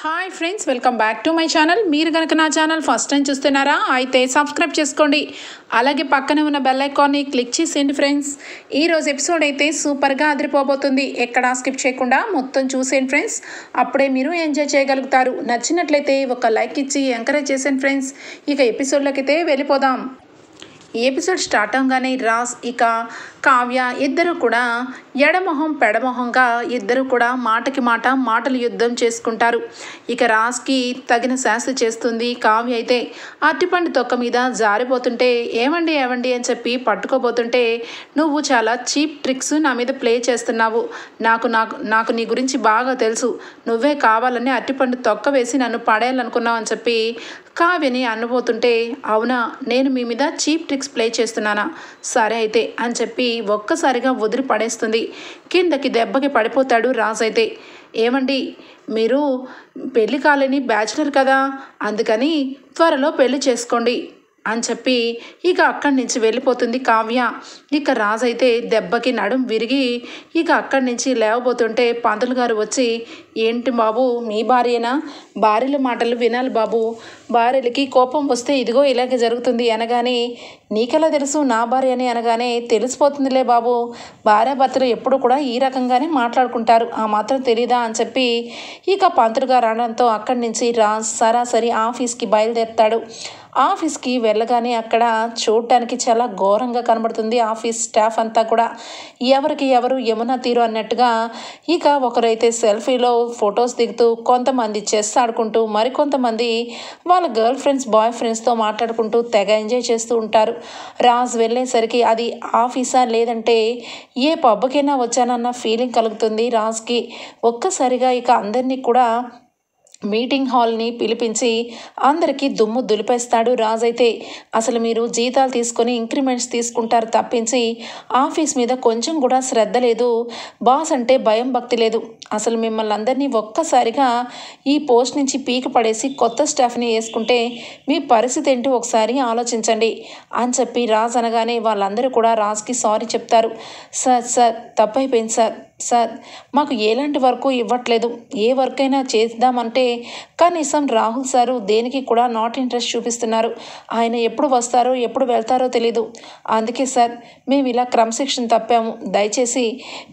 Hi friends, welcome back to my channel. మీరు కనుక నా ఛానల్ ఫస్ట్ టైం చూస్తున్నారా అయితే సబ్స్క్రైబ్ చేసుకోండి. అలాగే పక్కనే ఉన్న బెల్ ఐకాన్ని క్లిక్ చేసేయండి ఫ్రెండ్స్. ఈరోజు ఎపిసోడ్ అయితే సూపర్గా అదిరిపోబోతుంది. ఎక్కడా స్కిప్ చేయకుండా మొత్తం చూసేయండి ఫ్రెండ్స్. అప్పుడే మీరు ఎంజాయ్ చేయగలుగుతారు. నచ్చినట్లయితే ఒక లైక్ ఇచ్చి ఎంకరేజ్ చేసేయండి ఫ్రెండ్స్. ఇక ఎపిసోడ్లోకి అయితే వెళ్ళిపోదాం. ఈ ఎపిసోడ్ స్టార్ట్ అవగానే రాజ్ ఇక కావ్య ఇద్దరు కూడా ఎడమొహం పెడమొహంగా ఇద్దరు కూడా మాటలు యుద్ధం చేసుకుంటారు. ఇక రాజ్కి తగిన శాస్తి చేస్తుంది కావ్య. అయితే అరటిపండు తొక్క మీద జారిపోతుంటే ఏమండి అని చెప్పి పట్టుకోబోతుంటే, నువ్వు చాలా చీప్ ట్రిక్స్ నా మీద ప్లే చేస్తున్నావు. నాకు నీ గురించి బాగా తెలుసు. నువ్వే కావాలని అరటిపండు తొక్క వేసి నన్ను పడేయాలనుకున్నావు అని చెప్పి కావ్యని అనబోతుంటే, అవునా, నేను మీ మీద చీప్ ట్రిక్స్ ప్లే చేస్తున్నానా? సరే అయితే అని చెప్పి ఒక్కసారిగా వదిలి పడేస్తుంది. కిందకి దెబ్బకి పడిపోతాడు రాజ్. అయితే ఏమండి, మీరు పెళ్లి కాలేని బ్యాచులర్ కదా, అందుకని త్వరలో పెళ్లి చేసుకోండి అని చెప్పి ఇక అక్కడి నుంచి వెళ్ళిపోతుంది కావ్య. ఇక రాజు అయితే దెబ్బకి నడుం విరిగి ఇక అక్కడి నుంచి లేవబోతుంటే పంతులు గారు వచ్చి, ఏంటి బాబు, మీ భార్యేనా? భార్యల మాటలు వినాలి బాబు. భార్యలకి కోపం వస్తే ఇదిగో ఇలాగే జరుగుతుంది అనగానే, నీకెలా తెలుసు నా భార్య అని అనగానే, తెలిసిపోతుందిలే బాబు, భార్యాభర్తలు ఎప్పుడు కూడా ఈ రకంగానే మాట్లాడుకుంటారు, ఆ మాత్రం తెలీదా అని చెప్పి ఇక పంతులు గారు అనడంతో అక్కడి నుంచి రాజ్ సరాసరి ఆఫీస్కి బయలుదేరుతాడు. ఆఫీస్కి వెళ్ళగానే అక్కడ చూడటానికి చాలా ఘోరంగా కనబడుతుంది. ఆఫీస్ స్టాఫ్ అంతా కూడా ఎవరికి ఎవరు యమునా తీరు అన్నట్టుగా ఇక ఒకరైతే సెల్ఫీలో ఫొటోస్ దిగుతూ, కొంతమంది చెస్ ఆడుకుంటూ, మరికొంతమంది వాళ్ళ గర్ల్ ఫ్రెండ్స్ బాయ్ ఫ్రెండ్స్తో మాట్లాడుకుంటూ తెగ ఎంజాయ్ చేస్తూ ఉంటారు. రాజ్ వెళ్ళేసరికి అది ఆఫీసా లేదంటే ఏ పబ్కైనా వచ్చానన్న ఫీలింగ్ కలుగుతుంది రాజ్కి. ఒక్కసారిగా ఇక అందరినీ కూడా మీటింగ్ హాల్ని పిలిపించి అందరికీ దుమ్ము దులిపేస్తాడు రాజ్. అయితే అసలు మీరు జీతాలు తీసుకొని ఇంక్రిమెంట్స్ తీసుకుంటారు తప్పించి ఆఫీస్ మీద కొంచెం కూడా శ్రద్ధ లేదు, బాస్ అంటే భయం భక్తి లేదు. అసలు మిమ్మల్ని అందరినీ ఒక్కసారిగా ఈ పోస్ట్ నుంచి పీక పడేసి కొత్త స్టాఫ్ని వేసుకుంటే మీ పరిస్థితి ఏంటో ఒకసారి ఆలోచించండి అని చెప్పి రాజ్ అనగానే వాళ్ళందరూ కూడా రాజ్కి సారీ చెప్తారు. సార్ తప్పైపోయింది సార్, మాకు ఎలాంటి వర్క్ ఇవ్వట్లేదు. ఏ వర్క్ అయినా చేద్దామంటే కనీసం రాహుల్ సారు దేనికి కూడా నాట్ ఇంట్రెస్ట్ చూపిస్తున్నారు. ఆయన ఎప్పుడు వస్తారో ఎప్పుడు వెళ్తారో తెలీదు. అందుకే సార్ మేము ఇలా క్రమశిక్షణ తప్పాము. దయచేసి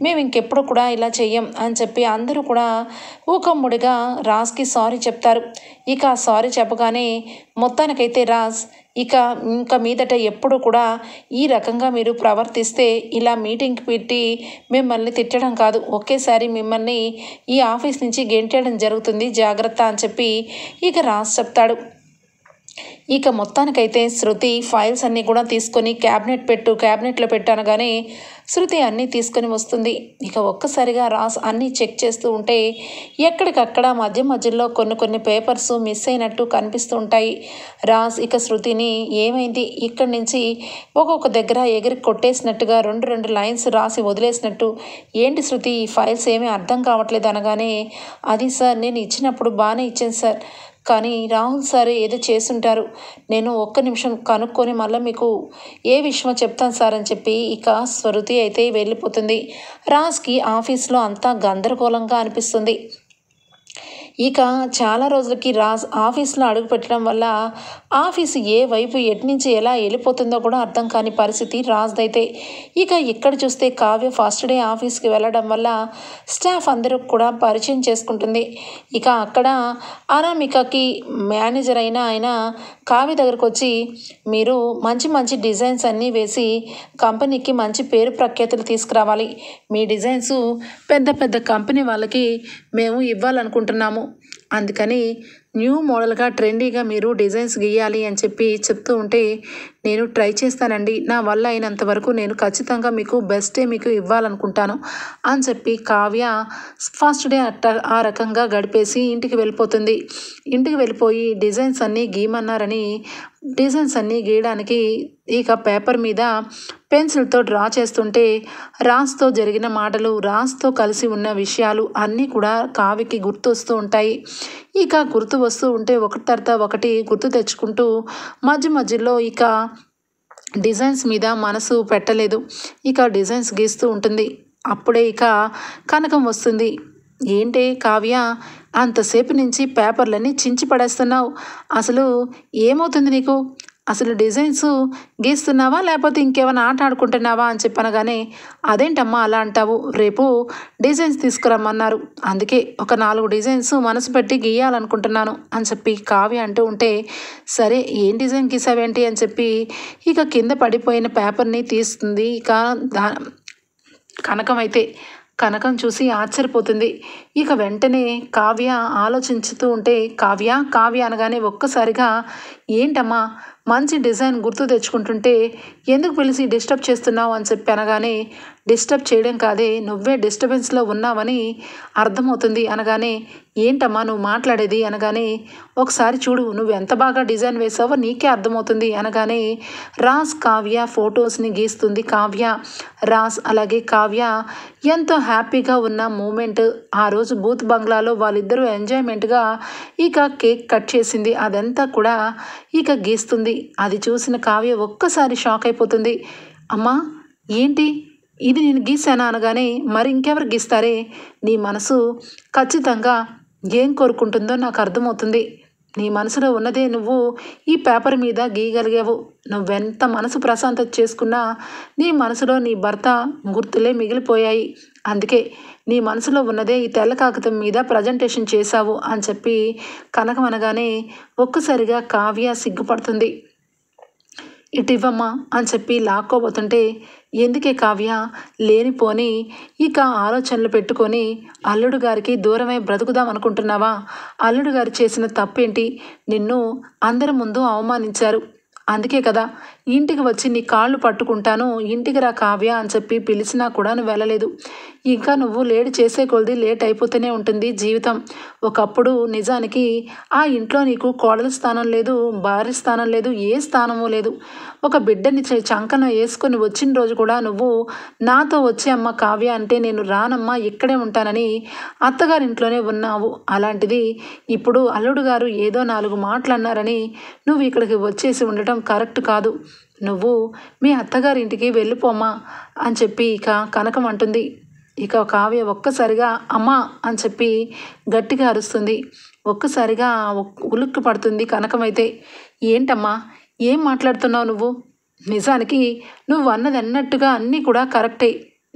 మేము ఇంకెప్పుడు కూడా ఇలా చెయ్యం అని చెప్పి అందరూ కూడా ఊకమ్ముడిగా రాజ్కి సారీ చెప్తారు. ఇక సారీ చెప్పగానే మొత్తానికైతే రాజ్ ఇంకా మీదట ఎప్పుడు కూడా ఈ రకంగా మీరు ప్రవర్తిస్తే ఇలా మీటింగ్కి పెట్టి మిమ్మల్ని తిట్టడం కాదు, ఒకేసారి మిమ్మల్ని ఈ ఆఫీస్ నుంచి గెంటేయడం జరుగుతుంది, జాగ్రత్త అని చెప్పి ఇక రాజ్ చెప్తాడు. ఇక మొత్తానికైతే శృతి ఫైల్స్ అన్నీ కూడా తీసుకొని క్యాబినెట్లో పెట్టు అనగానే శృతి అన్నీ తీసుకొని వస్తుంది. ఇక ఒక్కసారిగా రాజ్ అన్నీ చెక్ చేస్తూ ఉంటే ఎక్కడికక్కడ మధ్యలో కొన్ని పేపర్స్ మిస్ అయినట్టు కనిపిస్తూ ఉంటాయి. రాజ్ ఇక శృతిని, ఏమైంది, ఇక్కడి నుంచి ఒక్కొక్క దగ్గర ఎగిరి కొట్టేసినట్టుగా రెండు లైన్స్ రాసి వదిలేసినట్టు, ఏంటి శృతి ఈ ఫైల్స్ ఏమీ అర్థం కావట్లేదు అనగానే, అది సార్ నేను ఇచ్చినప్పుడు బాగానే ఇచ్చాను సార్, కానీ రాహుల్ సార్ ఏదో చేసుంటారు, నేను ఒక్క నిమిషం కనుక్కొని మళ్ళీ మీకు ఏ విషయమో చెప్తాను సార్ అని చెప్పి ఇక శృతి అయితే వెళ్ళిపోతుంది. రాజ్కి ఆఫీస్లో అంతా గందరగోళంగా అనిపిస్తుంది. ఇక చాలా రోజులకి రాజ్ ఆఫీస్లో అడుగు పెట్టడం వల్ల ఆఫీసు ఏ వైపు ఎటు నుంచి ఎలా వెళ్ళిపోతుందో కూడా అర్థం కాని పరిస్థితి రాజ్దైతే. ఇక ఇక్కడ చూస్తే కావ్య ఫస్ట్ డే ఆఫీస్కి వెళ్ళడం వల్ల స్టాఫ్ అందరూ కూడా పరిచయం చేసుకుంటుంది. ఇక అక్కడ అనామికకి మేనేజర్ అయిన ఆయన కావ్య దగ్గరకు వచ్చి, మీరు మంచి డిజైన్స్ అన్నీ వేసి కంపెనీకి మంచి పేరు ప్రఖ్యాతులు తీసుకురావాలి, మీ డిజైన్స్ పెద్ద కంపెనీ వాళ్ళకి మేము ఇవ్వాలనుకుంటున్నాము, అందుకని న్యూ మోడల్గా ట్రెండీగా మీరు డిజైన్స్ గీయాలి అని చెప్పి చెప్తూ ఉంటే, నేను ట్రై చేస్తానండి, నా వల్ల అయినంత వరకు నేను ఖచ్చితంగా మీకు బెస్టే మీకు ఇవ్వాలనుకుంటాను అని చెప్పి కావ్య ఫస్ట్ డే ఆ రకంగా గడిపేసి ఇంటికి వెళ్ళిపోతుంది. ఇంటికి వెళ్ళిపోయి డిజైన్స్ అన్నీ గీయమన్నారని డిజైన్స్ అన్నీ గీయడానికి ఇక పేపర్ మీద పెన్సిల్తో డ్రా చేస్తుంటే రాజ్తో జరిగిన మాటలు, రాజ్తో కలిసి ఉన్న విషయాలు అన్నీ కూడా కావ్యకి గుర్తొస్తూ ఉంటాయి. ఇక గుర్తు వస్తూ ఉంటే ఒకటి తర్వాత ఒకటి గుర్తు తెచ్చుకుంటూ మధ్యలో ఇక డిజైన్స్ మీద మనసు పెట్టలేదు. ఇక డిజైన్స్ గీస్తూ ఉంటుంది. అప్పుడే ఇక కనకం వస్తుంది. ఏంటే కావ్య, అంతసేపు నుంచి పేపర్లన్నీ చించి పడేస్తున్నావు. అసలు ఏమవుతుంది నీకు? అసలు డిజైన్స్ గీస్తున్నావా లేకపోతే ఇంకేమైనా ఆట ఆడుకుంటున్నావా అని చెప్పనగానే, అదేంటమ్మా అలా అంటావు, రేపు డిజైన్స్ తీసుకురమ్మన్నారు, అందుకే ఒక 4 డిజైన్స్ మనసు పెట్టి గీయాలనుకుంటున్నాను అని చెప్పి కావ్య అంటూ ఉంటే, సరే ఏం డిజైన్ గీసావేంటి అని చెప్పి ఇక కింద పడిపోయిన పేపర్ని తీస్తుంది. ఇక కనకం చూసి ఆశ్చర్యపోతుంది. ఇక వెంటనే కావ్య ఆలోచించుతూ ఉంటే, కావ్య అనగానే ఒక్కసారిగా, ఏంటమ్మా మంచి డిజైన్ గుర్తు తెచ్చుకుంటుంటే ఎందుకు పిలిచి డిస్టర్బ్ చేస్తున్నావు అని చెప్పి అనగానే, డిస్టర్బ్ చేయడం కాదే, నువ్వే డిస్టర్బెన్స్లో ఉన్నావని అర్థమవుతుంది అనగానే, ఏంటమ్మా నువ్వు మాట్లాడేది అనగానే, ఒకసారి చూడు నువ్వు ఎంత బాగా డిజైన్ వేసావో నీకే అర్థమవుతుంది అనగానే, రాజ్ కావ్య ఫొటోస్ని గీస్తుంది. రాజ్ అలాగే కావ్య ఎంతో హ్యాపీగా ఉన్న మూమెంట్, ఆ రోజు బూత్ బంగ్లాలో వాళ్ళిద్దరూ ఎంజాయ్మెంట్గా ఇక కేక్ కట్ చేసింది, అదంతా కూడా ఇక గీస్తుంది. అది చూసిన కావ్య ఒక్కసారి షాక్ అయిపోతుంది. అమ్మా ఏంటి ఇది నేను గీసానా అనగానే, మరి ఇంకెవరు గీస్తారే, నీ మనసు ఖచ్చితంగా ఏం కోరుకుంటుందో నాకు అర్థమవుతుంది. నీ మనసులో ఉన్నదే నువ్వు ఈ పేపర్ మీద గీయగలిగావు. నువ్వెంత మనసు ప్రశాంతత చేసుకున్నా నీ మనసులో నీ భర్త గుర్తులే మిగిలిపోయాయి. అందుకే నీ మనసులో ఉన్నదే ఈ తెల్ల కాగితం మీద ప్రజెంటేషన్ చేశావు అని చెప్పి కనకం అనగానే ఒక్కసారిగా కావ్య సిగ్గుపడుతుంది. ఇటివ్వమ్మా అని చెప్పి లాక్కోబోతుంటే, ఎందుకే కావ్య లేనిపోని ఇక ఆలోచనలు పెట్టుకొని అల్లుడు గారికి దూరమై బ్రతుకుదాం అనుకుంటున్నావా? అల్లుడు గారు చేసిన తప్పేంటి? నిన్ను అందరి ముందు అవమానించారు, అందుకే కదా ఇంటికి వచ్చి నీ కాళ్ళు పట్టుకుంటాను, ఇంటికి రా కావ్య అని చెప్పి పిలిచినా కూడా నువ్వు వెళ్ళలేదు. ఇంకా నువ్వు లేట్ చేసే కొలది లేట్ అయిపోతూనే ఉంటుంది జీవితం. ఒకప్పుడు నిజానికి ఆ ఇంట్లో నీకు కోడలి స్థానం లేదు, భార్య స్థానం లేదు, ఏ స్థానము లేదు. ఒక బిడ్డని చంకన వేసుకొని వచ్చిన రోజు కూడా నువ్వు నాతో వచ్చే అమ్మ కావ్య అంటే నేను రానమ్మా ఇక్కడే ఉంటానని అత్తగారింట్లోనే ఉన్నావు. అలాంటిది ఇప్పుడు అల్లుడు గారు ఏదో 4 మాటలు అన్నారని నువ్వు ఇక్కడికి వచ్చేసి ఉండటం కరెక్ట్ కాదు. నువ్వు మీ అత్తగారింటికి వెళ్ళిపోమ్మా అని చెప్పి ఇక కనకం అంటుంది. ఇక కావ్య ఒక్కసారిగా అమ్మా అని చెప్పి గట్టిగా అరుస్తుంది. ఒక్కసారిగా ఉలిక్కి పడుతుంది కనకమైతే. ఏంటమ్మా ఏం మాట్లాడుతున్నావు నువ్వు? నిజానికి నువ్వు అన్నది అన్నట్టుగా అన్నీ కూడా కరెక్టే.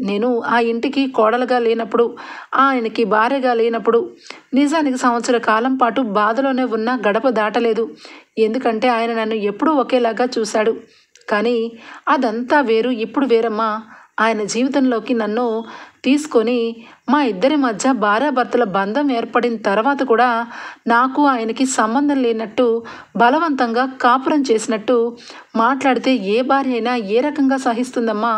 నేను ఆ ఇంటికి కోడలుగా లేనప్పుడు, ఆయనకి భార్యగా లేనప్పుడు నిజానికి సంవత్సర కాలం పాటు బాధలోనే ఉన్న గడప దాటలేదు. ఎందుకంటే ఆయన నన్ను ఎప్పుడూ ఒకేలాగా చూశాడు. కానీ అదంతా వేరు, ఇప్పుడు వేరమ్మా. ఆయన జీవితంలోకి నన్ను తీసుకొని మా ఇద్దరి మధ్య భార్యాభర్తల బంధం ఏర్పడిన తర్వాత కూడా నాకు ఆయనకి సంబంధం లేనట్టు బలవంతంగా కాపురం చేసినట్టు మాట్లాడితే ఏ భార్య అయినా ఏ రకంగా సహిస్తుందమ్మా?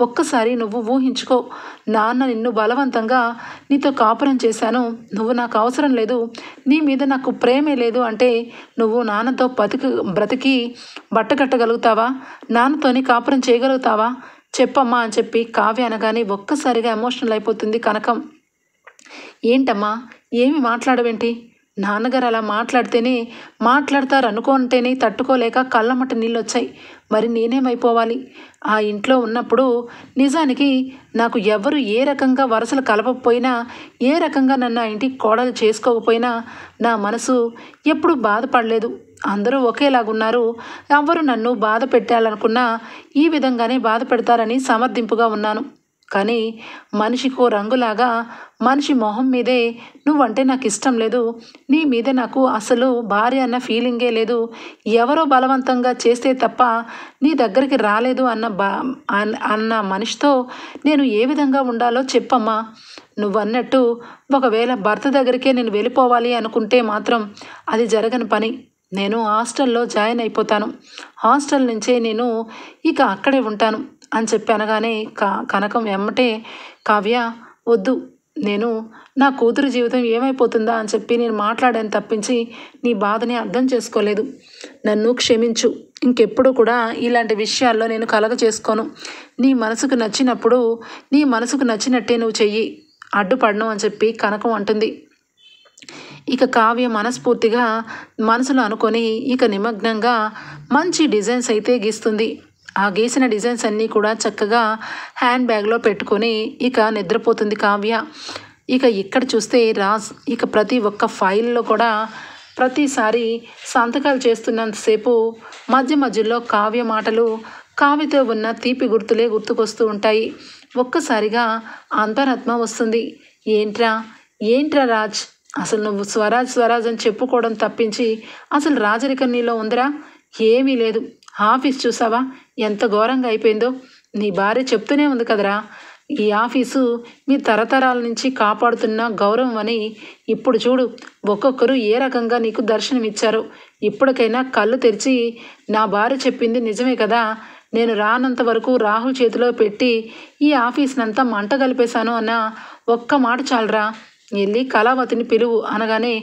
ఒక్కసారి నువ్వు ఊహించుకో. నాన్న నిన్ను బలవంతంగా నీతో కాపురం చేశాను, నువ్వు నాకు అవసరం లేదు, నీ మీద నాకు ప్రేమే లేదు అంటే నువ్వు నాన్నతో బ్రతికి బట్టకట్టగలుగుతావా? నాన్నతోని కాపురం చేయగలుగుతావా? చెప్పమ్మా అని చెప్పి కావ్య అనగానే ఒక్కసారిగా ఎమోషనల్ అయిపోతుంది కనకం. ఏంటమ్మా ఏమి మాట్లాడవేంటి? నాన్నగారు అలా మాట్లాడితేనే మాట్లాడతారు అనుకుంటేనే తట్టుకోలేక కళ్ళమట నీళ్ళు వచ్చాయి. మరి నేనేమైపోవాలి? ఆ ఇంట్లో ఉన్నప్పుడు నిజానికి నాకు ఎవరు ఏ రకంగా వరసలు కలపకపోయినా, ఏ రకంగా నన్ను ఆ ఇంటికి కోడలు చేసుకోకపోయినా నా మనసు ఎప్పుడు బాధపడలేదు. అందరూ ఒకేలాగున్నారు, ఎవరు నన్ను బాధ పెట్టాలనుకున్నా ఈ విధంగానే బాధ పెడతారని సమర్థింపుగా ఉన్నాను. కానీ మనిషికో రంగులాగా మనిషి మొహం మీదే నువ్వంటే నాకు ఇష్టం లేదు, నీ మీద నాకు అసలు భార్య అన్న ఫీలింగే లేదు, ఎవరో బలవంతంగా చేస్తే తప్ప నీ దగ్గరికి రాలేదు అన్న మనిషితో నేను ఏ విధంగా ఉండాలో చెప్పమ్మా. నువ్వన్నట్టు ఒకవేళ భర్త దగ్గరికే నేను వెళ్ళిపోవాలి అనుకుంటే మాత్రం అది జరగని పని. నేను హాస్టల్లో జాయిన్ అయిపోతాను, హాస్టల్ నుంచే నేను ఇక అక్కడే ఉంటాను అని చెప్పి అనగానే కనకం ఎమ్మటే, కావ్య వద్దు, నేను నా కూతురు జీవితం ఏమైపోతుందా అని చెప్పి నేను మాట్లాడాను తప్పించి నీ బాధని అర్థం చేసుకోలేదు. నన్ను క్షమించు, ఇంకెప్పుడు కూడా ఇలాంటి విషయాల్లో నేను కలగ చేసుకోను. నీ మనసుకు నచ్చినప్పుడు నీ మనసుకు నచ్చినట్టే నువ్వు చెయ్యి, అడ్డుపడను అని చెప్పి కనకం అంటుంది. ఇక కావ్య మనస్ఫూర్తిగా మనసులో అనుకొని ఇక నిమగ్నంగా మంచి డిజైన్స్ అయితే గీస్తుంది. ఆ గీసిన డిజైన్స్ అన్నీ కూడా చక్కగా హ్యాండ్ బ్యాగ్లో పెట్టుకొని ఇక నిద్రపోతుంది కావ్య. ఇక ఇక్కడ చూస్తే రాజ్ ఇక ప్రతి ఒక్క ఫైల్లో కూడా ప్రతిసారి సంతకాలు చేస్తున్నంతసేపు మధ్య మధ్యలో కావ్య మాటలు, కావ్యతో ఉన్న తీపి గుర్తులే గుర్తుకొస్తూ ఉంటాయి. ఒక్కసారిగా అంతరాత్మ వస్తుంది. ఏంట్రా ఏంట్రా రాజ్, అసలు నువ్వు స్వరాజ్ స్వరాజ్ అని చెప్పుకోవడం తప్పించి అసలు రాజరికం నీలో ఉందిరా? ఏమీ లేదు. ఆఫీస్ చూసావా ఎంత ఘోరంగా అయిపోయిందో? నీ భార్య చెప్తూనే ఉంది కదరా, ఈ ఆఫీసు మీ తరతరాల నుంచి కాపాడుతున్న గౌరవం అని. ఇప్పుడు చూడు ఒక్కొక్కరు ఏ రకంగా నీకు దర్శనమిచ్చారో. ఇప్పటికైనా కళ్ళు తెరిచి నా భార్య చెప్పింది నిజమే కదా, నేను రానంత వరకు రాహుల్ చేతిలో పెట్టి ఈ ఆఫీస్నంతా మంట కలిపేశాను అన్న ఒక్క మాట చాలరా. వెళ్ళి కళావతిని పిలువు అనగానే,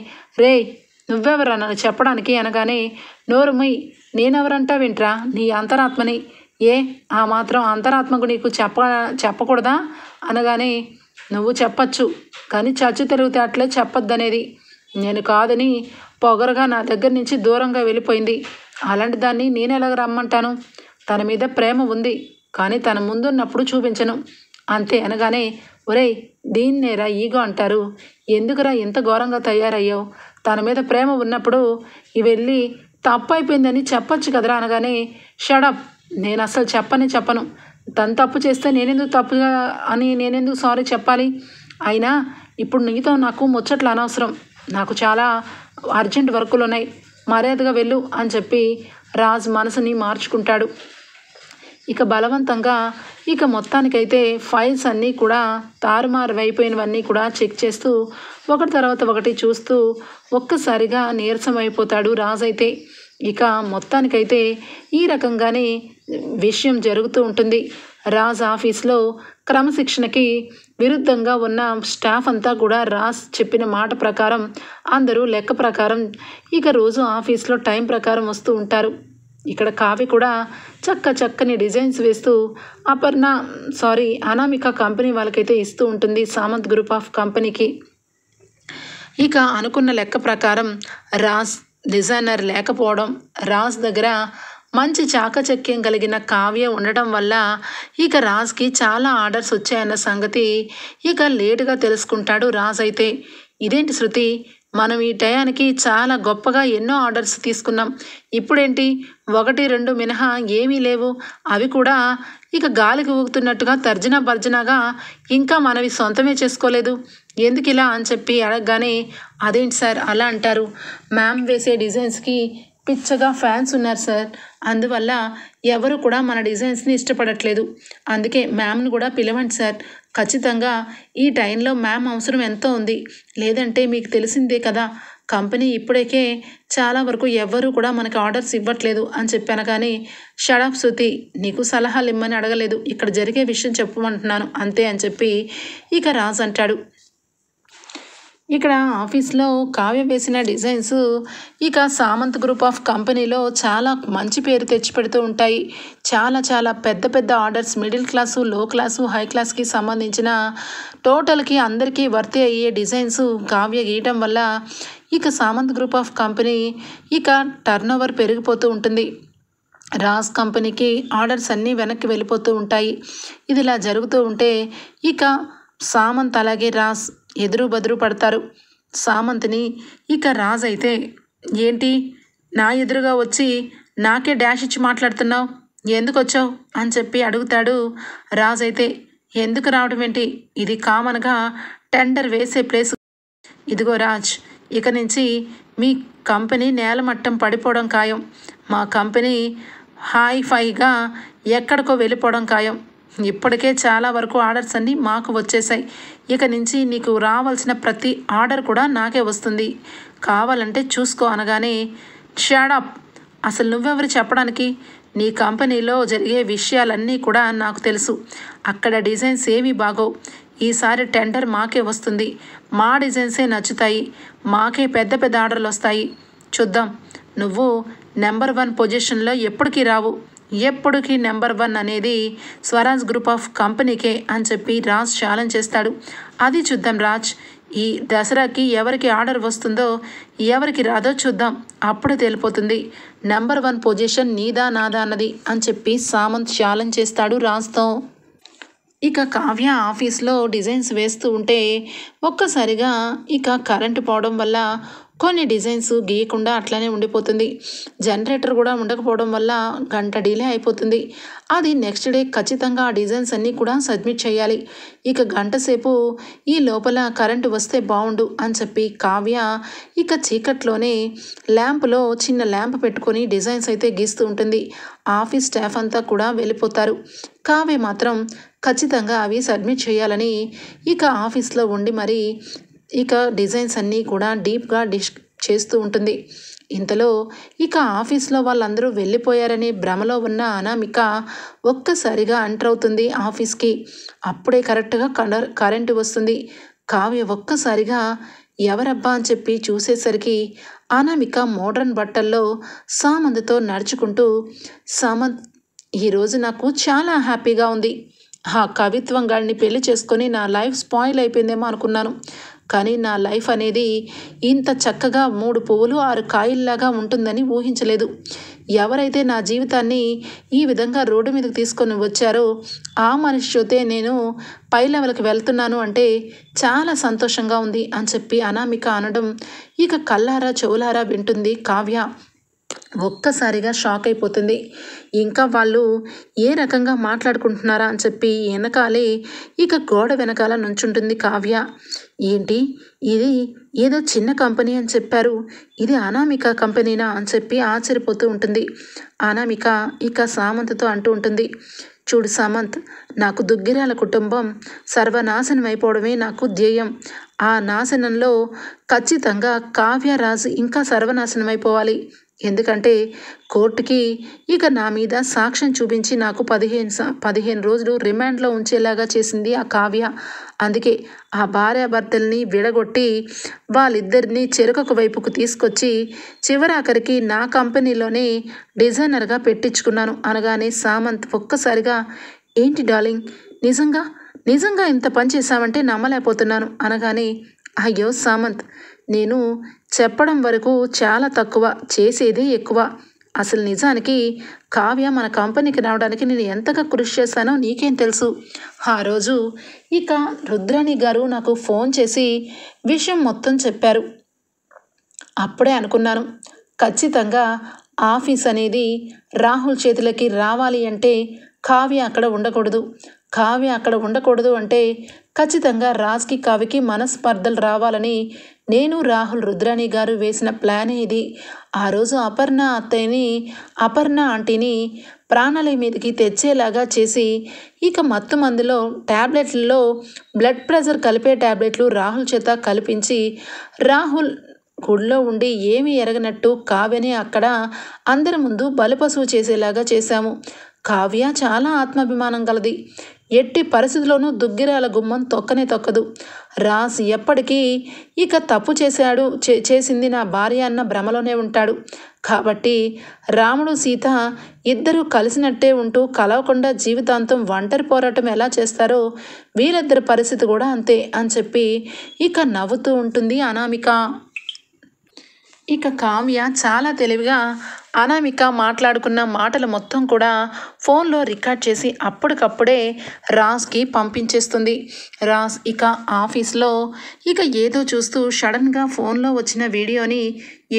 రే నువ్వెవరా నన్ను చెప్పడానికి అనగానే, నోరుమై నేనెవరంటా వింట్రా, నీ అంతరాత్మని. ఏ ఆ మాత్రం అంతరాత్మకు నీకు చెప్పకూడదా అనగానే, నువ్వు చెప్పచ్చు కానీ చచ్చు తిరిగితే అట్లే చెప్పొద్దనేది. నేను కాదని పొగరుగా నా దగ్గర నుంచి దూరంగా వెళ్ళిపోయింది. అలాంటి దాన్ని నేను ఎలాగ రమ్మంటాను? తన మీద ప్రేమ ఉంది కానీ తన ముందున్నప్పుడు చూపించను అంతే అనగానే, ఒరేయ్ దీన్నేరా ఈగో అంటారు. ఎందుకురా ఇంత ఘోరంగా తయారయ్యావు? తన మీద ప్రేమ ఉన్నప్పుడు వెళ్ళి తప్పు అయిపోయిందని చెప్పచ్చు కదరా అనగానే, షడప్, నేను అసలు చెప్పను. తను తప్పు చేస్తే నేనెందుకు సారీ చెప్పాలి? అయినా ఇప్పుడు నీతో నాకు ముచ్చట్లు అనవసరం, నాకు చాలా అర్జెంట్ వర్కులు ఉన్నాయి, మర్యాదగా వెళ్ళు అని చెప్పి రాజ్ మనసుని మార్చుకుంటాడు. ఇక బలవంతంగా ఇక మొత్తానికైతే ఫైల్స్ అన్నీ కూడా తారుమారు అయిపోయినవన్నీ కూడా చెక్ చేస్తూ ఒకటి తర్వాత ఒకటి చూస్తూ ఒక్కసారిగా నీరసం అయిపోతాడు రాజ్ అయితే. ఇక మొత్తానికైతే ఈ రకంగానే విషయం జరుగుతూ ఉంటుంది. రాజ్ ఆఫీస్లో క్రమశిక్షణకి విరుద్ధంగా ఉన్న స్టాఫ్ అంతా కూడా రాజ్ చెప్పిన మాట ప్రకారం అందరూ లెక్క ప్రకారం ఇక రోజు ఆఫీస్లో టైం ప్రకారం వస్తూ ఉంటారు. ఇక్కడ కావ్య కూడా చక్కని డిజైన్స్ వేస్తూ అనామిక కంపెనీ వాళ్ళకైతే ఇస్తూ ఉంటుంది, సామంత్ గ్రూప్ ఆఫ్ కంపెనీకి. ఇక అనుకున్న లెక్క ప్రకారం రాజ్ డిజైనర్ లేకపోవడం, రాజ్ దగ్గర మంచి చాకచక్యం కలిగిన కావ్య ఉండటం వల్ల ఇక రాజ్కి చాలా ఆర్డర్స్ వచ్చాయన్న సంగతి ఇక లేటుగా తెలుసుకుంటాడు రాజ్ అయితే. ఇదేంటి శృతి, మనం ఈ టయానికి చాలా గొప్పగా ఎన్నో ఆర్డర్స్ తీసుకున్నాం, ఇప్పుడేంటి 1-2 మినహా ఏమీ లేవు, అవి కూడా ఇక గాలికి ఊగుతున్నట్టుగా తర్జనా భర్జనాగా ఇంకా మనవి సొంతమే చేసుకోలేదు, ఎందుకు ఇలా అని చెప్పి అడగగానే, అదేంటి సార్ అలా అంటారు, మ్యామ్ వేసే డిజైన్స్కి పిచ్చగా ఫ్యాన్స్ ఉన్నారు సార్, అందువల్ల ఎవరు కూడా మన డిజైన్స్ని ఇష్టపడట్లేదు, అందుకే మ్యామ్ని కూడా పిలవండి సార్, ఖచ్చితంగా ఈ టైంలో మ్యామ్ అవసరం ఎంతో ఉంది, లేదంటే మీకు తెలిసిందే కదా కంపెనీ ఇప్పటికే చాలా వరకు ఎవ్వరూ కూడా మనకి ఆర్డర్స్ ఇవ్వట్లేదు అని చెప్పాను. కానీ షడప్ శృతి, నీకు సలహాలు ఇమ్మని అడగలేదు, ఇక్కడ జరిగే విషయం చెప్పమంటున్నాను అంతే అని చెప్పి ఇక రాజ్ అంటాడు. ఇక్కడ ఆఫీస్లో కావ్య వేసిన డిజైన్స్ ఇక సామంత్ గ్రూప్ ఆఫ్ కంపెనీలో చాలా మంచి పేరు తెచ్చిపెడుతూ ఉంటాయి. చాలా పెద్ద ఆర్డర్స్ మిడిల్ క్లాసు, లో క్లాసు, హై క్లాస్కి సంబంధించిన టోటల్కి అందరికీ వర్తి అయ్యే డిజైన్స్ కావ్య గీయటం వల్ల ఇక సామంత్ గ్రూప్ ఆఫ్ కంపెనీ ఇక టర్నోవర్ పెరిగిపోతూ ఉంటుంది. రాజ్ కంపెనీకి ఆర్డర్స్ అన్నీ వెనక్కి వెళ్ళిపోతూ ఉంటాయి. ఇది ఇలా జరుగుతూ ఉంటే ఇక సామంత్ అలాగే రాజ్ ఎదురు బదురు పడతారు. సామంత్ని ఇక రాజ్ అయితే, ఏంటి నా ఎదురుగా వచ్చి నాకే డాష్ ఇచ్చి మాట్లాడుతున్నావు, ఎందుకు వచ్చావు అని చెప్పి అడుగుతాడు. రాజ్ అయితే, ఎందుకు రావడం ఏంటి, ఇది కామన్గా టెండర్ వేసే ప్లేస్, ఇదిగో రాజ్, ఇక నుంచి మీ కంపెనీ నేలమట్టం పడిపోవడం ఖాయం, మా కంపెనీ హైఫైగా ఎక్కడికో వెళ్ళిపోవడం ఖాయం, ఇప్పటికే చాలా వరకు ఆర్డర్స్ అన్నీ మాకు వచ్చేసాయి, ఇక నుంచి నీకు రావాల్సిన ప్రతి ఆర్డర్ కూడా నాకే వస్తుంది, కావాలంటే చూసుకో అనగానే, షాడప్, అసలు నువ్వెవరు చెప్పడానికి, నీ కంపెనీలో జరిగే విషయాలన్నీ కూడా నాకు తెలుసు, అక్కడ డిజైన్స్ ఏమీ బాగోవు, ఈసారి టెండర్ మాకే వస్తుంది, మా డిజైన్సే నచ్చుతాయి, మాకే పెద్ద ఆర్డర్లు వస్తాయి, చూద్దాం, నువ్వు నెంబర్ 1 పొజిషన్లో ఎప్పటికీ రావు, ఎప్పటికీ నెంబర్ 1 అనేది స్వరాజ్ గ్రూప్ ఆఫ్ కంపెనీకే అని చెప్పి రాజ్ ఛాలెంజ్ చేస్తాడు. అది చూద్దాం రాజ్, ఈ దసరాకి ఎవరికి ఆర్డర్ వస్తుందో ఎవరికి రాదో చూద్దాం, అప్పుడు తెలిపోతుంది, నెంబర్ 1 పొజిషన్ నీదా నాదా అన్నది అని చెప్పి సామంత్ ఛాలెంజ్ చేస్తాడు రాజ్తో. ఇక కావ్య ఆఫీస్లో డిజైన్స్ వేస్తూ ఉంటే ఒక్కసారిగా ఇక కరెంటు పోవడం వల్ల కొన్ని డిజైన్స్ గీయకుండా అట్లనే ఉండిపోతుంది. జనరేటర్ కూడా ఉండకపోవడం వల్ల గంట డిలే అయిపోతుంది. అది నెక్స్ట్ డే ఖచ్చితంగా ఆ డిజైన్స్ అన్నీ కూడా సబ్మిట్ చేయాలి. ఇక గంట సేపు ఈ లోపల కరెంటు వస్తే బాగుండు అని చెప్పి కావ్య ఇక చీకట్లోనే ల్యాంప్లో చిన్న ల్యాంప్ పెట్టుకొని డిజైన్స్ అయితే గీస్తూ ఉంటుంది. ఆఫీస్ స్టాఫ్ అంతా కూడా వెళ్ళిపోతారు. కావ్య మాత్రం ఖచ్చితంగా అవి సబ్మిట్ చేయాలని ఇక ఆఫీస్లో ఉండి మరి ఇక డిజైన్స్ అన్నీ కూడా డీప్గా చేస్తూ ఉంటుంది. ఇంతలో ఇక ఆఫీస్లో వాళ్ళందరూ వెళ్ళిపోయారనే భ్రమలో ఉన్న అనామిక ఒక్కసారిగా ఎంటర్ అవుతుంది ఆఫీస్కి. అప్పుడే కరెక్ట్గా కరెంటు వస్తుంది. కావ్య ఒక్కసారిగా ఎవరబ్బా అని చెప్పి చూసేసరికి అనామిక మోడ్రన్ బట్టల్లో సామంత్తో నడుచుకుంటూ, సామంత్ ఈరోజు నాకు చాలా హ్యాపీగా ఉంది. ఆ కవిత్వం గాడిని పెళ్లి చేసుకొని నా లైఫ్ స్పాయిల్ అయిపోయిందేమో అనుకున్నాను. కానీ నా లైఫ్ అనేది ఇంత చక్కగా 3 పువ్వులు 6 కాయల్లాగా ఉంటుందని ఊహించలేదు. ఎవరైతే నా జీవితాన్ని ఈ విధంగా రోడ్డు మీదకి తీసుకొని వచ్చారో ఆ మనిషి చూతే నేను పై లెవెల్కి వెళ్తున్నాను అంటే చాలా సంతోషంగా ఉంది అని చెప్పి అనామిక అనడం ఇక కళ్ళారా చెవులారా వింటుంది కావ్య. ఒక్కసారిగా షాక్ అయిపోతుంది. ఇంకా వాళ్ళు ఏ రకంగా మాట్లాడుకుంటున్నారా అని చెప్పి వెనకాలే ఇక గోడ వెనకాల నుంచుంటుంది కావ్య. ఏంటి ఇది ఏదో చిన్న కంపెనీ అని చెప్పారు, ఇది అనామిక కంపెనీనా అని చెప్పి ఆశ్చర్యపోతూ ఉంటుంది. అనామిక ఇక సామంత్తో అంటూ ఉంటుంది, చూడు సామంత్, నాకు దుగ్గిరాల కుటుంబం సర్వనాశనం అయిపోవడమే నాకు ధ్యేయం. ఆ నాశనంలో ఖచ్చితంగా కావ్యరాజు ఇంకా సర్వనాశనం అయిపోవాలి. ఎందుకంటే కోర్టుకి ఇక నా మీద సాక్ష్యం చూపించి నాకు 15 రోజులు రిమాండ్లో ఉంచేలాగా చేసింది ఆ కావ్య. అందుకే ఆ భార్యాభర్తల్ని విడగొట్టి వాళ్ళిద్దరినీ చెరొక వైపుకు తీసుకొచ్చి చివరాఖరికి నా కంపెనీలోనే డిజైనర్గా పెట్టించుకున్నాను అనగానే సామంత్ ఒక్కసారిగా, ఏంటి డార్లింగ్, నిజంగా ఇంత పని చేశామంటే నమ్మలేకపోతున్నాను అనగానే, అయ్యో సామంత్, నేను చెప్పడం వరకు చాలా తక్కువ, చేసేదే ఎక్కువ. అసలు నిజానికి కావ్య మన కంపెనీకి రావడానికి నేను ఎంతగా కృషి చేశానో నీకేం తెలుసు. ఆ రోజు ఇక రుద్రాణి గారు నాకు ఫోన్ చేసి విషయం మొత్తం చెప్పారు. అప్పుడే అనుకున్నాను, ఖచ్చితంగా ఆఫీస్ అనేది రాహుల్ చేతులకి రావాలి అంటే కావ్య అక్కడ ఉండకూడదు. కావ్య అక్కడ ఉండకూడదు అంటే ఖచ్చితంగా రాజ్కి కావ్యకి మనస్పర్ధలు రావాలని నేను రాహుల్ రుద్రాణి గారు వేసిన ప్లానే ఇది. ఆ రోజు అపర్ణ ఆంటీని ప్రాణాల మీదకి తెచ్చేలాగా చేసి ఇక మత్తు మందులో ట్యాబ్లెట్లలో బ్లడ్ ప్రెషర్ కలిపే ట్యాబ్లెట్లు రాహుల్ చేత కల్పించి రాహుల్ గుడిలో ఉండి ఏమీ ఎరగనట్టు కావ్యని అక్కడ అందరి ముందు బలిపశువు చేసేలాగా చేశాము. కావ్య చాలా ఆత్మాభిమానం గలది. ఎట్టి పరిస్థితుల్లోనూ దుగ్గిరాల గుమ్మం తొక్కనే తొక్కదు. రాజ్ ఎప్పటికీ ఇక తప్పు చేసింది నా భార్య అన్న భ్రమలోనే ఉంటాడు. కాబట్టి రాముడు సీత ఇద్దరూ కలిసినట్టే ఉంటూ కలవకుండా జీవితాంతం ఒంటరి పోరాటం ఎలా చేస్తారో వీళ్ళిద్దరి పరిస్థితి కూడా అంతే అని చెప్పి ఇక నవ్వుతూ ఉంటుంది అనామిక. ఇక కావ్య చాలా తెలివిగా అనామిక మాట్లాడుకున్న మాటలు మొత్తం కూడా ఫోన్లో రికార్డ్ చేసి అప్పటికప్పుడే రాజ్కి పంపించేస్తుంది. రాజ్ ఇక ఆఫీస్లో ఇక ఏదో చూస్తూ సడన్గా ఫోన్లో వచ్చిన వీడియోని,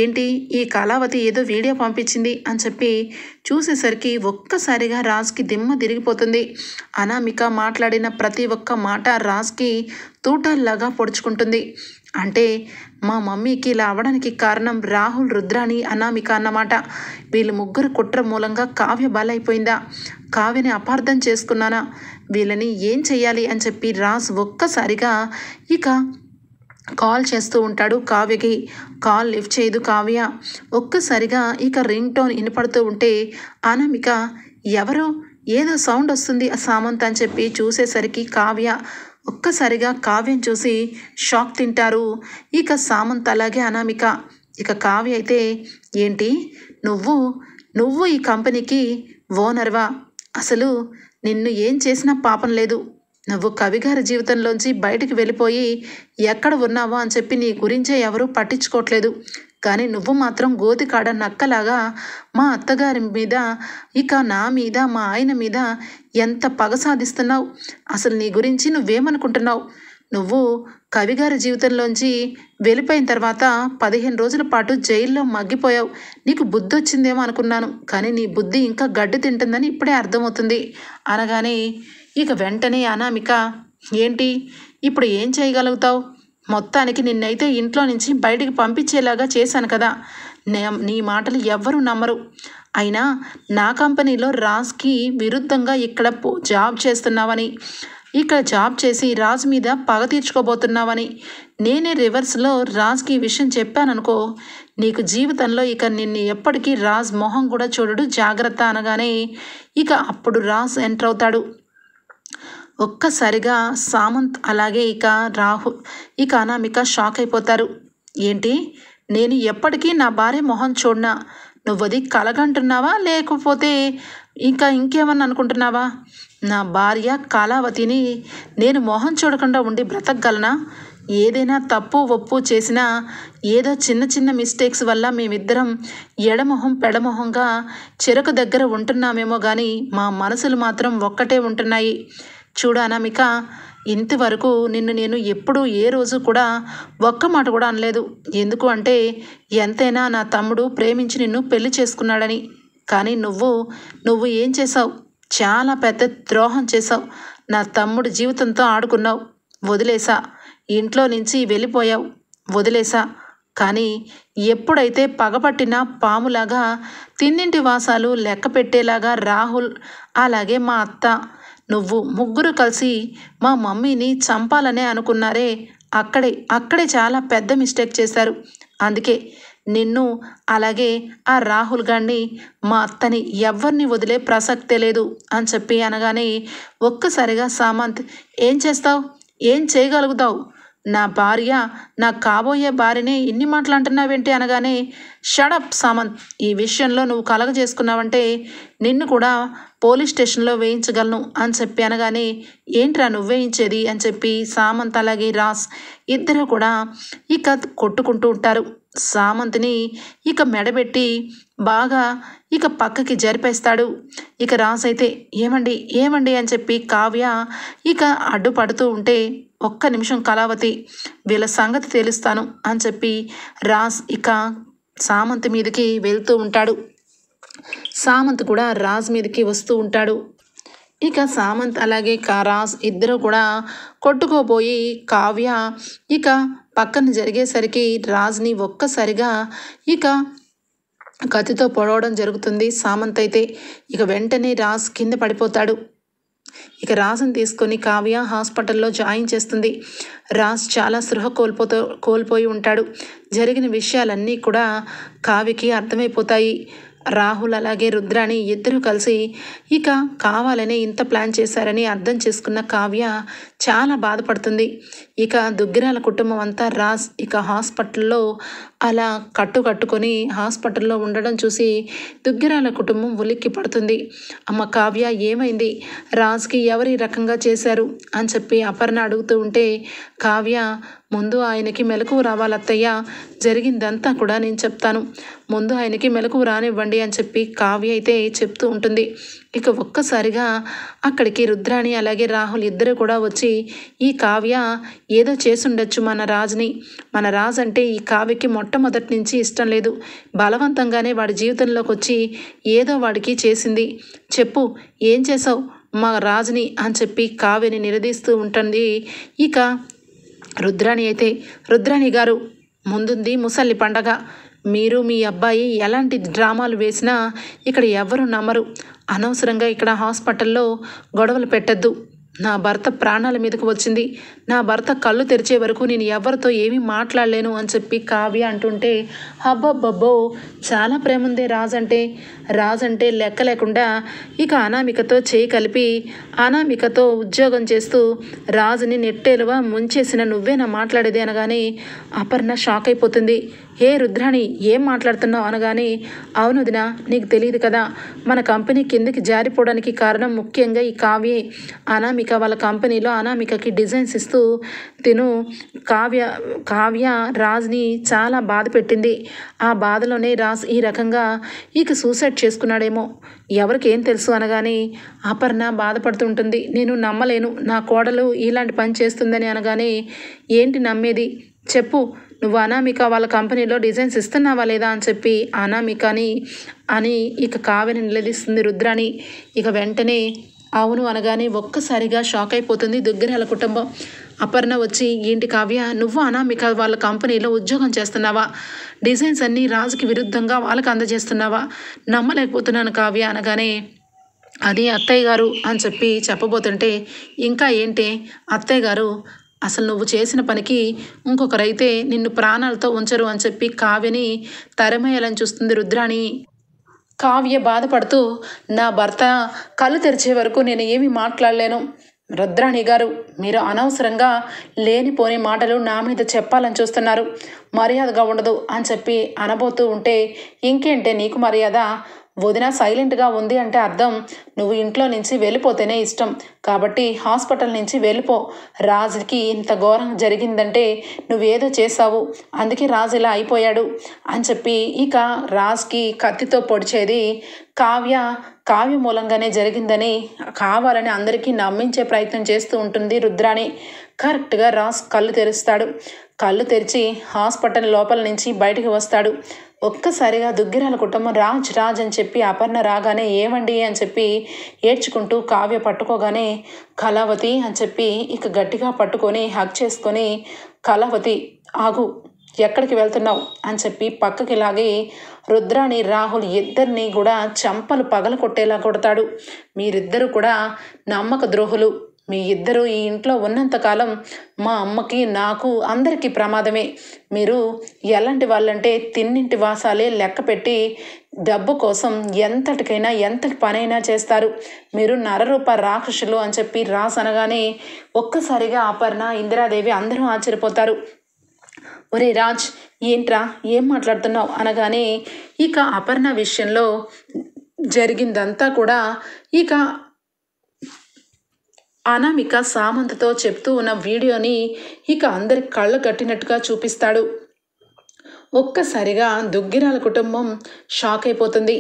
ఏంటి ఈ కళావతి ఏదో వీడియో పంపించింది అని చెప్పి చూసేసరికి ఒక్కసారిగా రాజ్కి దిమ్మ తిరిగిపోతుంది. అనామిక మాట్లాడిన ప్రతి ఒక్క మాట రాజ్కి తూటాల్లాగా పొడుచుకుంటుంది. అంటే మా మమ్మీకి ఇలా అవ్వడానికి కారణం రాహుల్, రుద్రాణి, అనామిక అన్నమాట. వీళ్ళు ముగ్గురు కుట్ర మూలంగా కావ్య బలైపోయిందా? కావ్యని అపార్థం చేసుకున్నానా? వీళ్ళని ఏం చెయ్యాలి అని చెప్పి రాజ్ ఒక్కసారిగా ఇక కాల్ చేస్తూ ఉంటాడు కావ్యకి. కాల్ లిఫ్ట్ చేయదు కావ్య. ఒక్కసారిగా ఇక రింగ్ టోన్ వినపడుతూ ఉంటే అనామిక, ఎవరో ఏదో సౌండ్ వస్తుంది సామంత్ అని చెప్పి చూసేసరికి కావ్య. ఒక్కసారిగా కావ్యం చూసి షాక్ తింటారు ఇక సామంత్ అలాగే అనామిక. ఇక కావ్య అయితే, ఏంటి నువ్వు ఈ కంపెనీకి ఓనర్వా? అసలు నిన్ను ఏం చేసినా పాపం లేదు. నువ్వు కవిగారి జీవితంలోంచి బయటికి వెళ్ళిపోయి ఎక్కడ ఉన్నావో అని చెప్పి నీ గురించే ఎవరూ పట్టించుకోవట్లేదు. కానీ నువ్వు మాత్రం గోతికాడ నక్కలాగా మా అత్తగారి మీద, ఇక నా మీద, మా ఆయన మీద ఎంత పగ సాధిస్తున్నావు. అసలు నీ గురించి నువ్వేమనుకుంటున్నావు? నువ్వు కవిగారి జీవితంలోంచి వెళ్ళిపోయిన తర్వాత 15 రోజుల పాటు జైల్లో మగ్గిపోయావు. నీకు బుద్ధి వచ్చిందేమో అనుకున్నాను, కానీ నీ బుద్ధి ఇంకా గడ్డి తింటుందని ఇప్పుడే అర్థమవుతుంది అనగానే ఇక వెంటనే అనామిక, ఏంటి ఇప్పుడు ఏం చేయగలుగుతావు? మొత్తానికి నిన్నైతే ఇంట్లో నుంచి బయటికి పంపించేలాగా చేశాను కదా. నీ మాటలు ఎవ్వరూ నమ్మరు. అయినా నా కంపెనీలో రాజ్కి విరుద్ధంగా ఇక్కడ జాబ్ చేస్తున్నావని, ఇక్కడ జాబ్ చేసి రాజ్ మీద పగ తీర్చుకోబోతున్నావని నేనే రివర్స్లో రాజ్కి ఈ విషయం చెప్పాననుకో, నీకు జీవితంలో ఇక నిన్ను ఎప్పటికీ రాజ్ మొహం కూడా చూడడు, జాగ్రత్త అనగానే ఇక అప్పుడు రాజ్ ఎంటర్ అవుతాడు. ఒక్కసారిగా సామంత్ అలాగే ఇక రాహుల్, ఇక అనామిక షాక్ అయిపోతారు. ఏంటి, నేను ఎప్పటికీ నా భార్య మొహం చూడనా? నువ్వది కలగంటున్నావా లేకపోతే ఇంకా ఇంకేమన్నా అనుకుంటున్నావా? నా భార్య కళావతిని నేను మొహం చూడకుండా ఉండి బ్రతకగలనా? ఏదైనా తప్పు ఒప్పు చేసినా ఏదో చిన్న చిన్న మిస్టేక్స్ వల్ల మేమిద్దరం ఎడమొహం పెడమొహంగా చెరకు దగ్గర ఉంటున్నామేమో కానీ మా మనసులు మాత్రం ఒక్కటే ఉంటున్నాయి. చూడు అనామిక, ఇంతవరకు నిన్ను నేను ఎప్పుడూ ఏ రోజు కూడా ఒక్క మాట కూడా అనలేదు. ఎందుకు అంటే ఎంతైనా నా తమ్ముడు ప్రేమించి నిన్ను పెళ్లి చేసుకున్నాడని. కానీ నువ్వు ఏం చేసావు? చాలా పెద్ద ద్రోహం చేసావు. నా తమ్ముడు జీవితంతో ఆడుకున్నావు, వదిలేసా. ఇంట్లో నుంచి వెళ్ళిపోయావు, వదిలేసా. కానీ ఎప్పుడైతే పగపట్టిన పాములాగా తిన్నింటి వాసాలు లెక్క పెట్టేలాగా రాహుల్ అలాగే మా అత్త నువ్వు ముగ్గురు కలిసి మా మమ్మీని చంపాలనే అనుకున్నారే, అక్కడే చాలా పెద్ద మిస్టేక్ చేశారు. అందుకే నిన్ను అలాగే ఆ రాహుల్ గారిని మా అత్తని ఎవరిని వదిలే ప్రసక్తే లేదు అని చెప్పి అనగానే ఒక్కసారిగా సామంత్, ఏం చేస్తావు? ఏం చేయగలుగుతావు? నా భార్య, నా కాబోయే భార్యనే ఇన్ని మాటలు అంటున్నావేంటి అనగానే, షడప్ సామంత్, ఈ విషయంలో నువ్వు కలగజేసుకున్నావంటే నిన్ను కూడా పోలీస్ స్టేషన్లో వేయించగలను అని చెప్పి అనగానే, ఏంట్రా నువ్వు వేయించేది అని చెప్పి సామంత్ అలాగే రాజ్ ఇద్దరు కూడా ఇక కొట్టుకుంటూ ఉంటారు. సామంత్ని ఇక మెడబెట్టి బాగా ఇక పక్కకి జరిపేస్తాడు. ఇక రాజ్ అయితే ఏమండి అని చెప్పి కావ్య ఇక అడ్డుపడుతూ ఉంటే, ఒక్క నిమిషం కళావతి, వీళ్ళ సంగతి తెలుస్తాను అని చెప్పి రాజ్ ఇక సామంత్ మీదకి వెళ్తూ ఉంటాడు. సామంత్ కూడా రాజ్ మీదకి వస్తూ ఉంటాడు. ఇక సామంత్ అలాగే రాజ్ ఇద్దరు కూడా కొట్టుకోబోయి కావ్య ఇక పక్కన జరిగేసరికి రాజ్ని ఒక్కసారిగా ఇక కత్తితో పొడవడం జరుగుతుంది. సామంత్ అయితే ఇక వెంటనే రాజ్ కింద పడిపోతాడు. ఇక రాజ్ని తీసుకొని కావ్య హాస్పిటల్లో జాయిన్ చేస్తుంది. రాజ్ చాలా స్పృహ కోల్పోయి ఉంటాడు. జరిగిన విషయాలన్నీ కూడా కావ్యకి అర్థమైపోతాయి. రాహుల్ అలాగే రుద్రాని ఇద్దరు కలిసి ఇక కావాలనే ఇంత ప్లాన్ చేశారని అర్థం చేసుకున్న కావ్య చాలా బాధపడుతుంది. ఇక దుగ్గిరాల కుటుంబం అంతా రాజ్ ఇక హాస్పిటల్లో అలా కట్టుకొని హాస్పిటల్లో ఉండడం చూసి దుగ్గిరాల కుటుంబం ఉలిక్కి పడుతుంది. అమ్మ కావ్య, ఏమైంది? రాజ్కి ఎవరి రకంగా చేశారు అని చెప్పి అపర్ణ అడుగుతూ ఉంటే, కావ్య, ముందు ఆయనకి మెలకువ రావాలత్తయ్య, జరిగిందంతా కూడా నేను చెప్తాను, ముందు ఆయనకి మెలకువ రానివ్వండి అని చెప్పి కావ్య అయితే చెప్తూ ఉంటుంది. ఇక ఒక్కసారిగా అక్కడికి రుద్రాణి అలాగే రాహుల్ ఇద్దరు కూడా వచ్చి, ఈ కావ్య ఏదో చేసుండొచ్చు మన రాజ్ అంటే ఈ కావ్యకి మొట్టమొదటి నుంచి ఇష్టం లేదు, బలవంతంగానే వాడి జీవితంలోకి వచ్చి ఏదో వాడికి చేసింది, చెప్పు ఏం చేసావు మా రాజుని అని చెప్పి కావ్యని నిలదీస్తూ ఉంటుంది. ఇక రుద్రాణి అయితే, రుద్రాణి గారు, ముందుంది ముసలి పండగ, మీరు మీ అబ్బాయి ఎలాంటి డ్రామాలు వేసినా ఇక్కడ ఎవరు నమ్మరు, అనవసరంగా ఇక్కడ హాస్పిటల్లో గొడవలు పెట్టద్దు, నా భర్త ప్రాణాల మీదకు వచ్చింది, నా భర్త కళ్ళు తెరిచే వరకు నేను ఎవరితో ఏమీ మాట్లాడలేను అని చెప్పి కావ్య అంటుంటే, అబ్బబ్బబ్బో చాలా ప్రేమ ఉందే రాజ్ అంటే లెక్క లేకుండా ఇక అనామికతో చేయి కలిపి అనామికతో ఉద్యోగం చేస్తూ రాజుని నెట్టేలుగా ముంచేసిన నువ్వే నా మాట్లాడేది అనగానే అపర్ణ షాక్ అయిపోతుంది. హే రుద్రాణి, ఏం మాట్లాడుతున్నావు అనగానే, అవును వదినా, నీకు తెలియదు కదా, మన కంపెనీ కిందకి జారిపోవడానికి కారణం ముఖ్యంగా ఈ కావ్యే. అనామిక వాళ్ళ కంపెనీలో అనామికకి డిజైన్స్ ఇస్తూ తిను కావ్య రాజ్ని చాలా బాధ పెట్టింది. ఆ బాధలోనే రాజ్ ఈ రకంగా ఇక సూసైడ్ చేసుకున్నాడేమో, ఎవరికి ఏం తెలుసు అనగానే అపర్ణ బాధపడుతుంటుంది. నేను నమ్మలేను, నా కోడలు ఇలాంటి పని చేస్తుందని అనగానే, ఏంటి నమ్మేది చెప్పు, నువ్వు అనామిక వాళ్ళ కంపెనీలో డిజైన్స్ ఇస్తున్నావా లేదా అని చెప్పి అనామికని ఇక కావ్యని నిలదీస్తుంది రుద్రాణి. ఇక వెంటనే అవును అనగానే ఒక్కసారిగా షాక్ అయిపోతుంది దుగ్గిరాల కుటుంబం. అపర్ణ వచ్చి, ఏంటి కావ్య, నువ్వు అనామిక వాళ్ళ కంపెనీలో ఉద్యోగం చేస్తున్నావా, డిజైన్స్ అన్నీ రాజుకి విరుద్ధంగా వాళ్ళకి అందజేస్తున్నావా, నమ్మలేకపోతున్నాను కావ్య అనగానే, అది అత్తయ్య గారు అని చెప్పి చెప్పబోతుంటే, ఇంకా ఏంటి అత్తయ్య గారు, అసలు నువ్వు చేసిన పనికి ఇంకొకరైతే నిన్ను ప్రాణాలతో ఉంచరు అని చెప్పి కావ్యని తరిమేయాలని చూస్తుంది రుద్రాణి. కావ్య బాధపడుతూ, నా భర్త కళ్ళు తెరిచే వరకు నేను ఏమీ మాట్లాడలేను. రుద్రాణి గారు, మీరు అనవసరంగా లేనిపోని మాటలు నా మీద చెప్పాలని చూస్తున్నారు, మర్యాదగా ఉండదు అని చెప్పి అనబోతూ ఉంటే, ఇంకేంటే నీకు మర్యాద, వదిన సైలెంట్గా ఉంది అంటే అర్థం నువ్వు ఇంట్లో నుంచి వెళ్ళిపోతేనే ఇష్టం, కాబట్టి హాస్పిటల్ నుంచి వెళ్ళిపో. రాజుకి ఇంత ఘోరం జరిగిందంటే నువ్వేదో చేసావు, అందుకే రాజు ఇలా అయిపోయాడు అని చెప్పి ఇక రాజ్కి కత్తితో పొడిచేది కావ్య మూలంగానే జరిగిందని కావాలని అందరికీ నమ్మించే ప్రయత్నం చేస్తూ ఉంటుంది రుద్రాణి. కరెక్ట్గా రాజ్ కళ్ళు తెరుస్తాడు. కళ్ళు తెరిచి హాస్పిటల్ లోపల నుంచి బయటికి వస్తాడు. ఒక్కసారిగా దుగ్గిరాల కుటుంబం రాజ్ అని చెప్పి అపర్ణ రాగానే, ఏమండి అని చెప్పి ఏడ్చుకుంటూ కావ్య పట్టుకోగానే, కళావతి అని చెప్పి ఇక గట్టిగా పట్టుకొని హగ్ చేసుకొని, కళావతి ఆగు, ఎక్కడికి వెళ్తున్నావు అని చెప్పి పక్కకి లాగి రుద్రాణి రాహుల్ ఇద్దరిని కూడా చంపలు పగల కొట్టేలా కొడతాడు. మీరిద్దరూ కూడా నమ్మక ద్రోహులు, మీ ఇద్దరు ఈ ఇంట్లో ఉన్నంతకాలం మా అమ్మకి నాకు అందరికీ ప్రమాదమే. మీరు ఎలాంటి వాళ్ళంటే తిన్నింటి వాసాలే లెక్క పెట్టి డబ్బు కోసం ఎంతటి పనైనా చేస్తారు. మీరు నరరూప రాక్షసులు అని చెప్పి రాస్ అనగానే ఒక్కసారిగా అపర్ణ, ఇందిరాదేవి అందరూ ఆశ్చర్యపోతారు. ఒరే రాజ్, ఏంట్రా, ఏం మాట్లాడుతున్నావు అనగానే ఇక అపర్ణ విషయంలో జరిగిందంతా కూడా ఇక అనామిక సామంతతో చెప్తూ ఉన్న వీడియోని ఇక అందరి కళ్ళు కట్టినట్టుగా చూపిస్తాడు. ఒక్కసారిగా దుగ్గిరాల కుటుంబం షాక్ అయిపోతుంది.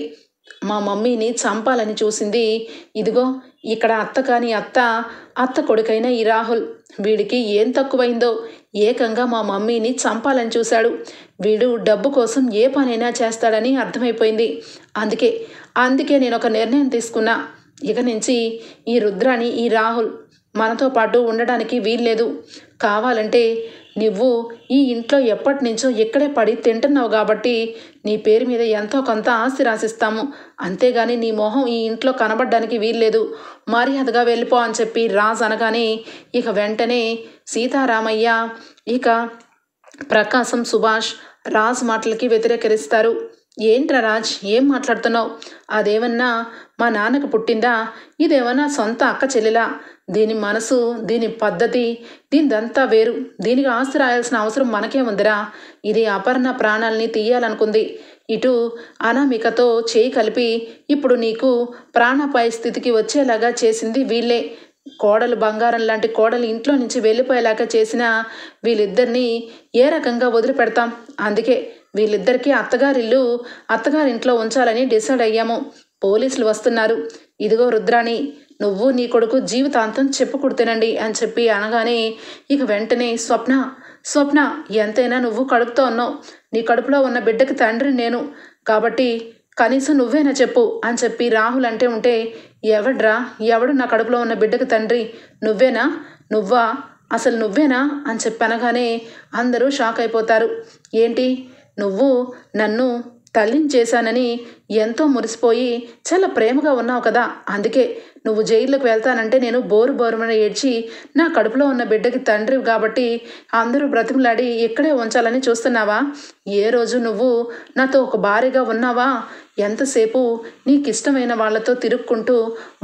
మా మమ్మీని చంపాలని చూసింది ఇదిగో ఇక్కడ అత్త కాని అత్త కొడుకైన ఈ రాహుల్, వీడికి ఏం తక్కువైందో, ఏకంగా మా మమ్మీని చంపాలని చూశాడు. వీడు డబ్బు కోసం ఏ పనైనా చేస్తాడని అర్థమైపోయింది. అందుకే నేను ఒక నిర్ణయం తీసుకున్నా. ఇక నుంచి ఈ రుద్రాణి, ఈ రాహుల్ మనతో పాటు ఉండడానికి వీల్లేదు. కావాలంటే నువ్వు ఈ ఇంట్లో ఎప్పటి నుంచో ఇక్కడే పడి తింటున్నావు కాబట్టి నీ పేరు మీద ఎంతో కొంత ఆస్తి రాసిస్తాము, అంతేగాని నీ మొహం ఈ ఇంట్లో కనబడడానికి వీల్లేదు, మర్యాదగా వెళ్ళిపో అని చెప్పి రాజ్ అనగానే ఇక వెంటనే సీతారామయ్య, ఇక ప్రకాశం, సుభాష్ రాజ్ మాటలకి వ్యతిరేకరిస్తారు. ఏంట్రా రాజ్, ఏం మాట్లాడుతున్నావు, అదేమన్నా మా నాన్నకు పుట్టిందా, ఇదేమన్నా సొంత అక్క చెల్లెలా, దీని మనసు, దీని పద్ధతి, దీనిదంతా వేరు, దీనికి ఆస్తి రాయాల్సిన అవసరం మనకేముందిరా, ఇది అపర్ణ ప్రాణాలని తీయాలనుకుంది, ఇటు అనామికతో చేయి కలిపి ఇప్పుడు నీకు ప్రాణాపాయ స్థితికి వచ్చేలాగా చేసింది వీళ్ళే, కోడలు బంగారం లాంటి కోడలు ఇంట్లో నుంచి వెళ్ళిపోయేలాగా చేసిన వీళ్ళిద్దరినీ ఏ రకంగా వదిలిపెడతాం, అందుకే వీళ్ళిద్దరికీ అత్తగారింట్లో ఉంచాలని డిసైడ్ అయ్యాము. పోలీసులు వస్తున్నారు, ఇదిగో రుద్రాణి, నువ్వు నీ కొడుకు జీవితాంతం చెప్పుకుడితేనండి అని చెప్పి అనగానే ఇక వెంటనే స్వప్న ఎంతైనా నువ్వు కడుపుతో ఉన్నావు, నీ కడుపులో ఉన్న బిడ్డకి తండ్రి నేను, కాబట్టి కనీసం నువ్వేనా చెప్పు అని చెప్పి రాహుల్ అంటే ఉంటే, ఎవడు నా కడుపులో ఉన్న బిడ్డకి తండ్రి, నువ్వేనా అని చెప్పి అనగానే అందరూ షాక్ అయిపోతారు. ఏంటి, నువ్వు నన్ను తల్లిని చేశానని ఎంతో మురిసిపోయి చాలా ప్రేమగా ఉన్నావు కదా, అందుకే నువ్వు జైల్లోకి వెళ్తానంటే నేను బోరుమని ఏడ్చి నా కడుపులో ఉన్న బిడ్డకి తండ్రి కాబట్టి అందరూ బ్రతిమలాడి ఇక్కడే ఉంచాలని చూస్తున్నావా? ఏ రోజు నువ్వు నాతో ఒక భార్యగా ఉన్నావా? ఎంతసేపు నీకు ఇష్టమైన వాళ్ళతో తిరుక్కుంటూ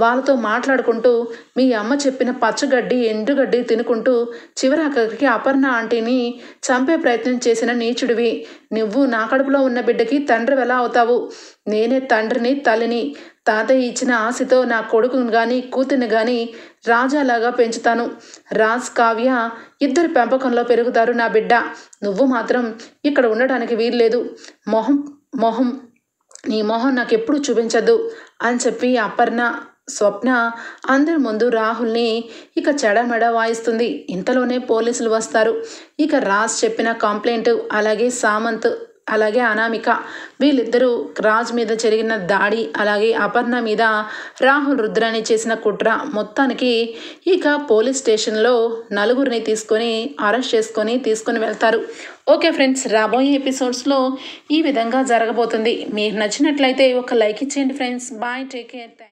వాళ్ళతో మాట్లాడుకుంటూ మీ అమ్మ చెప్పిన పచ్చగడ్డి ఎండుగడ్డి తినుకుంటూ చివరికి అపర్ణ ఆంటీని చంపే ప్రయత్నం చేసిన నీచుడివి. నువ్వు నా కడుపులో ఉన్న బిడ్డకి తండ్రి ఎలా అవుతావు? నేనే తండ్రిని తల్లిని. తాతయ్య ఇచ్చిన ఆశతో నా కొడుకుని కానీ కూతుర్ని కానీ రాజాలాగా పెంచుతాను. రాజ్ కావ్య ఇద్దరు పెంపకంలో పెరుగుతారు నా బిడ్డ. నువ్వు మాత్రం ఇక్కడ ఉండడానికి వీల్లేదు. మొహం నీ మొహం నాకు ఎప్పుడు చూపించద్దు అని చెప్పి అపర్ణ స్వప్న అందరి ముందు రాహుల్ని ఇక చెడమెడ వాయిస్తుంది. ఇంతలోనే పోలీసులు వస్తారు. ఇక రాజ్ చెప్పిన కంప్లైంట్ అలాగే సామంత్ అలాగే అనామిక వీళ్ళిద్దరూ రాజ్ మీద జరిగిన దాడి అలాగే అపర్ణ మీద రాహుల్ రుద్రాని చేసిన కుట్ర మొత్తానికి ఇక పోలీస్ స్టేషన్లో నలుగురిని అరెస్ట్ తీసుకొని వెళ్తారు. ఓకే ఫ్రెండ్స్, రాబోయే ఎపిసోడ్స్లో ఈ విధంగా జరగబోతుంది. మీకు నచ్చినట్లయితే ఒక లైక్ ఇచ్చేయండి ఫ్రెండ్స్. Bye, take care.